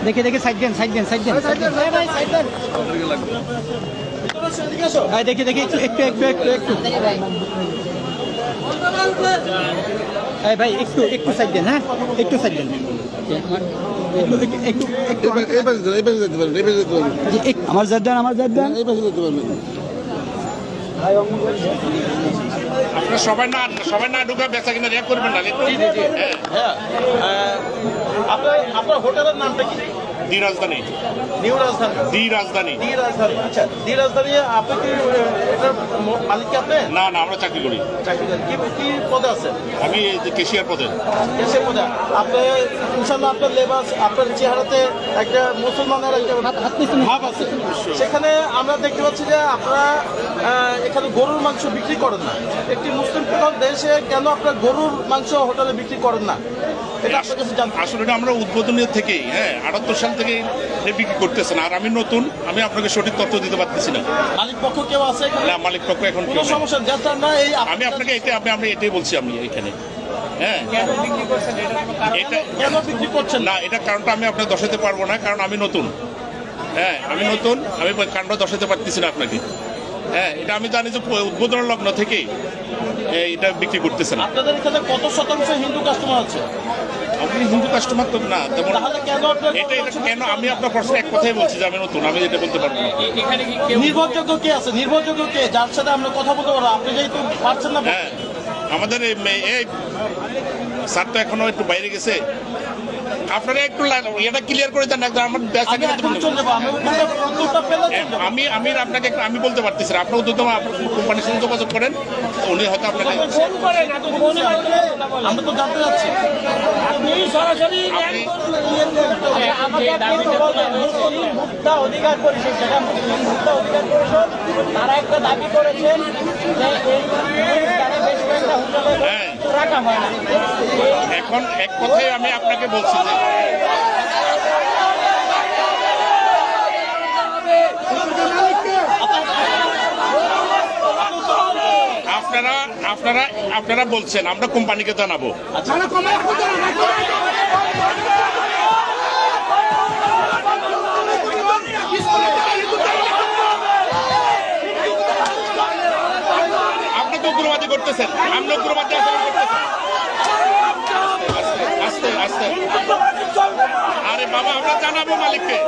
দেখে দেখে সাইড দেন সাইড দেন সাইড দেন দেখে দেখে একটু একটু একটু একটু একটু ভাই একটু একটু সাইড দেন, হ্যাঁ একটু সাইড দেন। আমার জাত দেন, আমার জাত দেন। আপনারা সবাই না ঢুকে বেচা কিনা রেক করবেন না। আপনার হোটেলের নামটা কি? দি রাজধানী। নিউ রাজধানী। দি রাজধানী। দি রাজধানী, আচ্ছা। দি রাজধানী আপনি কি এটার মালিক কি আপনি? না না, আমরা চাকরি করি। চাকরি করেন কি পদে আছেন? আমি কেশিয়ার পদে। কেশিয়ার পদে। আপনি ইনশাআল্লাহ আপনার লেবাস, আপনার চেহারাতে একটা মুসলমানের একটা ভাব আছে। সেখানে আমরা দেখতে পাচ্ছি যে আপনারা এখানে গরুর মাংস বিক্রি করেন না। একটি মুসলিম প্রধান দেশে কেন আপনার গরুর মাংস হোটেলে বিক্রি করেন না? এটা আপনার কাছে জানতে। আসলে এটা আমরা উদ্বোধনের থেকেই 78 সাল থেকে বিক্রি করতেছেন। আর আমি নতুন, আমি আপনাকে সঠিক তথ্য দিতে পারতেছি না। মালিক পক্ষ কেউ আছে এখানে? না, মালিক পক্ষ এখন কোনো সমস্যা যাচ্ছে না। এই আমি আপনাকে এটাই বলছি আমি এখানে। কেন বিক্রি করছেন না, এটা কারণটা আমি আপনাকে দর্শাতে পারবো না, কারণ আমি নতুন। আমি নতুন, আমি কারণটা দর্শাতে পারতেছি না আপনাকে। এটা আমি জানি যে উদ্বোধনের লগ্ন থেকেই এটা বিক্রি করতেছে না। আপনাদের এখানে কত শতাংশ হিন্দু কাস্টমার আছে? আপনি হিন্দু কাস্টমার তো না তেমন। এটা কেন আমি আপনার প্রশ্ন এক কথাই বলছি যে আমি নতুন, আমি এটা বলতে পারবো না। নির্ভরযোগ্য কে আছে? নির্ভরযোগ্য কে যার সাথে আমরা কথা বলতে পারবো? আপনি যেহেতু পারছেন না। আমাদের এই স্যার তো এখনো একটু বাইরে গেছে। আপনারা একটু এটা ক্লিয়ার করে দেন। আমি আপনাকে আমি বলতে পারতেছি না। আপনার উদ্যোগ কোম্পানির সাথে যোগাযোগ করেন, উনি হয়তো আপনাকে। আমরা তো জানতে চাচ্ছি অধিকার পরিষদ, যেটা মুক্তা অধিকার পরিষদ, তারা একটা দাবি করেছেন যে রাখা হয় না। এখন এক কথাই আমি আপনাকে বলছি যে আপনারা বলছেন আমরা কোম্পানিকে জানাবো। আপনি তো উগ্রবাদী করতেছেন, আপনি উগ্রবাদী আচরণ করতেছেন। আস্তে আস্তে। আরে বাবা, আমরা জানাবো মালিককে।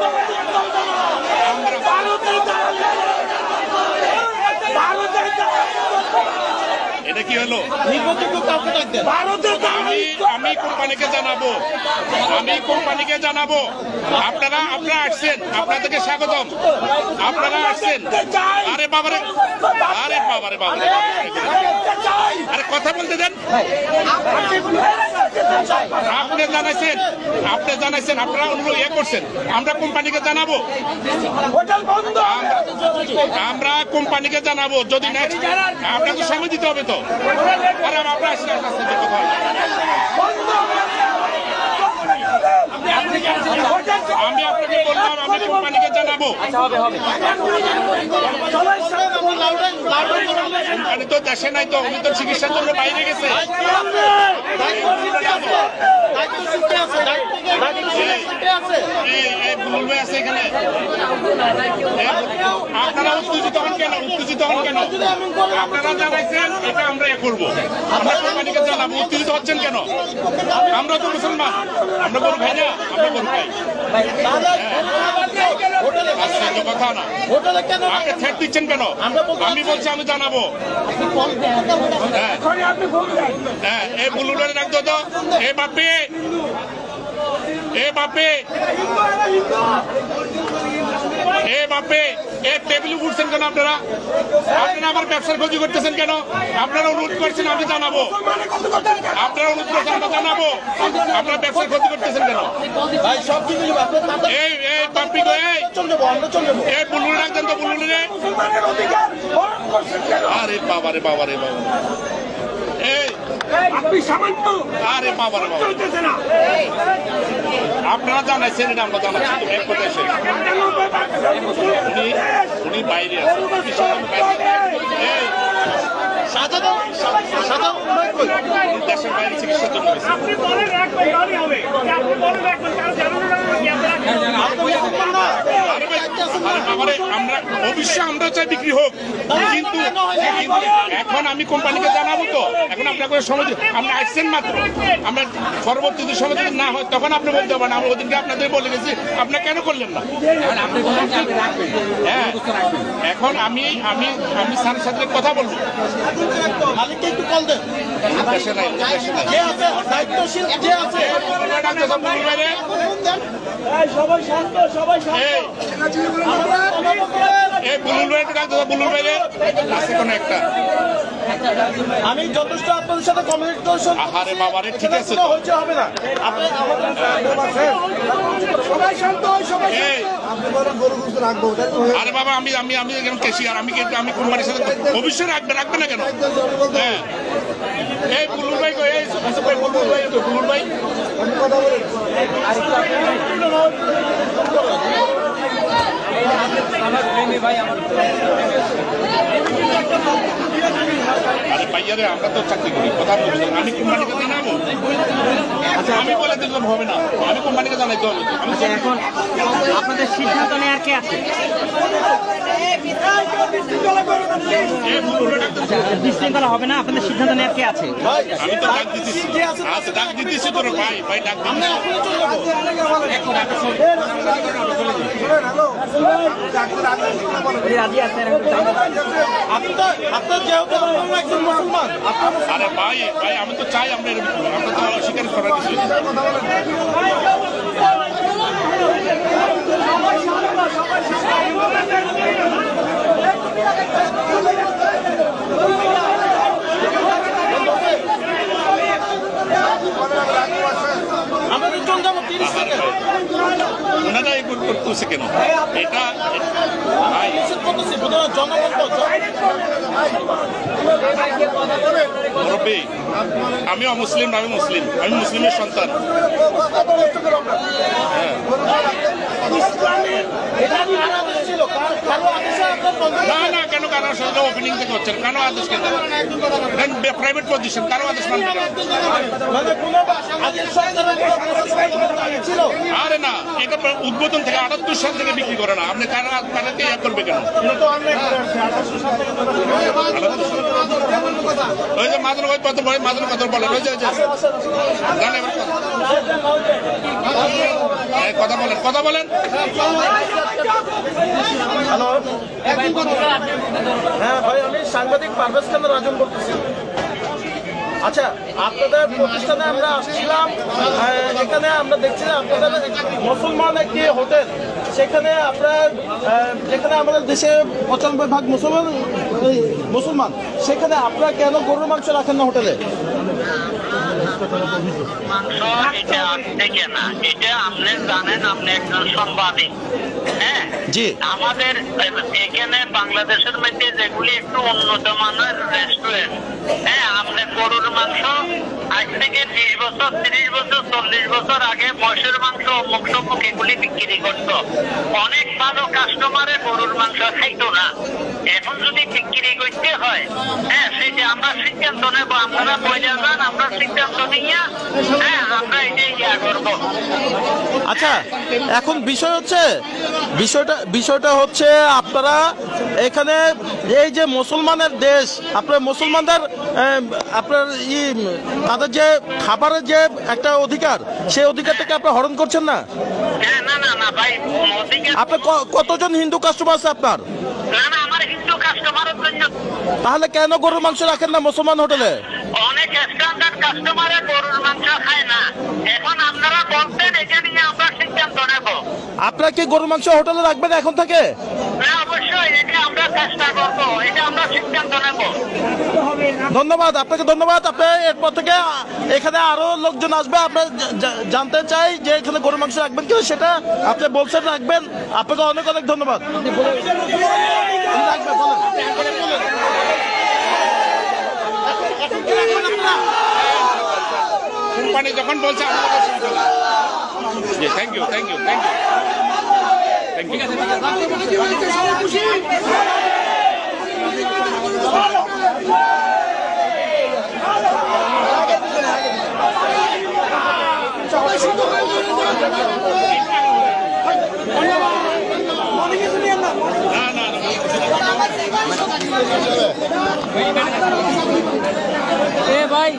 এটা কি হলো? আমি কোম্পানিকে জানাবো, আপনারা আসছেন, আপনাদেরকে স্বাগতম। আপনারা আসছেন। আরে বাবারে, আরে কথা বলতে দেন। আপনি জানাইছেন, আপনারা অনুরোধ করছেন, আমরা কোম্পানিকে জানাবো। আমরা কোম্পানিকে জানাবো। যদি নেক্সট আপনাকে সময় দিতে হবে তো। আরে আমরা আসলে কথা আমি আপনাকে বললাম আমি কোম্পানিকে জানাবো। কোম্পানি তো দেশে নাই, তো উনি তো চিকিৎসার জন্য বাইরে গেছে। আপনারা উত্তেজিত হন কেন? আপনারা জানাইছেন এটা আমরা করবো, আমরা কোম্পানিকে জানাবো। উত্তেজিত হচ্ছেন কেন? আমরা তো মুসলমান, আমরা গরু খাই না, আমরা গরু খাই। কথা না, আপনি থ্রেট দিচ্ছেন কেন? আমি বলছি আমি জানাবো। এই বুলুডের রাখতো তো। টেবিলে উঠছেন কেন আপনারা? আমার ব্যবসার ক্ষতি করতেছেন কেন? আপনারা অনুরোধ করছেন আমি জানাবো। আপনারা অনুরোধ করছেন আমরা জানাবো। আপনারা ব্যবসার ক্ষতি করতেছেন কেন? এই পাম্পি এই বুলুল রাখছেন তো বুলুলে। আরে বাবারে বাবারে বাবা, আরে বাবারে বাবা, আপনারা জানাইছেন এটা আমরা জানাচ্ছি। উনি বাইরে দেশের বাইরে চিকিৎসার জন্য গেছে। আমরা অবশ্যই আমরা চাই বিক্রি হোক, কিন্তু এখন আমি কোম্পানিকে জানাবো তো, এখন আপনাকে সময় আপনি আসছেন মাত্র, আমরা পরবর্তী সময় যদি না হয় তখন আপনি বলতে পারেন আমরা ওদিনকে আপনাদের বলে গেছি, আপনি কেন করলেন না? হ্যাঁ, এখন আমি আমি আমি স্যারের সাথে কথা বলবো। মালিককে একটু কল দেন। দেশে নাই, দেশে নাই। যে আছে দায়িত্বশীল যে আছে সবাই শান্ত, সবাই শান্ত। আমি যথেষ্ট আপনাদের সাথে কমিউনিকেশন আহারে বাবারে, ঠিক আছে তো। হচ্ছে হবে না। আপনি আমাদের সবাই শান্ত, সবাই আরে বাবা, আমি আমি আমি একজন ক্যাশিয়ার, আমি কোম্পানির সাথে অবশ্যই রাখবে না কেন? হ্যাঁ, এই বুলুর ভাই কই, এই বুলুর ভাই, বুলুর ভাই আরে ভাইয়ারে, আমরা তো চাকরি করি, কথা বলছি, আমি কোম্পানিকে জানাবো। আমি বলে দিলাম হবে না, আমি কোম্পানিকে জানাইতে হবে। এখন আপনাদের সিদ্ধান্ত নেওয়ার কে আছে? বিশৃঙ্খলা হবে না, আপনাদের সিদ্ধান্ত নেওয়ার কে আছে? আমি তো ডাক দিতেছি, আচ্ছা ডাক দিতেছি তোর ভাই ডাক দিতেছি। রাজি আছেন? আপনার যেহেতু আপনারা একজন মুসলমান, আরে ভাই আমি তো চাই আমরা আমরা তো অস্বীকার করার কিছু নেই। আমাদের চল যাবো 30 সেকেন্ড। ওনারা এগুলো করতেছে কেন? এটা ভাই জনগণ মুরব্বী, আমি অমুসলিম, আমি মুসলিম, আমি মুসলিমের সন্তান। না না, কেন কারো সাথে ওপেনিং থেকে হচ্ছে কেন? আদেশ কেন? প্রাইভেট পজিশন, কারো আদেশ মানবে না। আরে না, এটা উদ্বোধন থেকে 78 সাল থেকে বিক্রি করে না। আপনি তাদেরকে ইয়া করবে কেন? ওই যে মাদুর কত বলে, মাদুর কত বলে, ওই যে জানে কথা বলেন। হ্যালো, হ্যাঁ ভাই, আমি সাংবাদিক পারভেজ খান রাজন বলতেছি। আচ্ছা, আপনাদের প্রতিষ্ঠানে আমরা আসছিলাম, এখানে আমরা দেখছি আপনাদের মুসলমান একটি হোটেল, সেখানে আপনার যেখানে আমাদের দেশে 95% মুসলমান, সেখানে আপনারা কেন গরুর মাংস রাখেন না হোটেলে? মাংস এটা থেকে না, এটা আপনি জানেন, আপনি একজন সাংবাদিক। হ্যাঁ জি, আমাদের এখানে বাংলাদেশের মধ্যে যেগুলি একটু উন্নত মানের রেস্টুরেন্ট, হ্যাঁ, আপনি গরুর মাংস আজ থেকে 20 বছর 30 বছর 40 বছর আগে মহিষের মাংস মুখ এগুলি বিক্রি করতো। অনেক ভালো কাস্টমারে গরুর মাংস খাইতো না। এখন যদি বিক্রি করতে হয়, হ্যাঁ, সেটা আমরা সিদ্ধান্ত নেব। আপনারা বলে যান, আমরা সিদ্ধান্ত নিয়ে, হ্যাঁ, আমরা এটা ইয়া করবো। আচ্ছা, এখন বিষয়টা হচ্ছে আপনারা এখানে এই যে মুসলমানের দেশ, আপনার মুসলমানদের আপনার তাদের যে খাবারের যে একটা অধিকার, সেই অধিকারটাকে আপনারা হরণ করছেন না? না না না ভাই, আপনার কতজন হিন্দু কাস্টমার আছে আপনার? না না, আমার হিন্দু কাস্টমারের জন্য। তাহলে কেন গরুর মাংস রাখেন না মুসলমান হোটেলে? অনেক স্ট্যান্ডার্ড কাস্টমারে গরুর মাংস খায় না। এখন আপনারা বলতেন, এটা নিয়ে আমরা সিদ্ধান্ত নেব। আপনারা কি গরুর মাংস হোটেলে রাখবেন এখন থেকে? না, অবশ্যই এটা আমরা চেষ্টা করবো, এটা আমরা সিদ্ধান্ত নেব। ধন্যবাদ আপনাকে, ধন্যবাদ। আপনি এরপর থেকে এখানে আরো লোকজন আসবে, আপনার জানতে চাই যে এখানে গরুর মাংস রাখবেন কিনা, সেটা আপনি বলছেন রাখবেন। আপনাকে অনেক অনেক ধন্যবাদ। কোম্পানি যখন বলছে thank you thank you thank you thank you. ভাই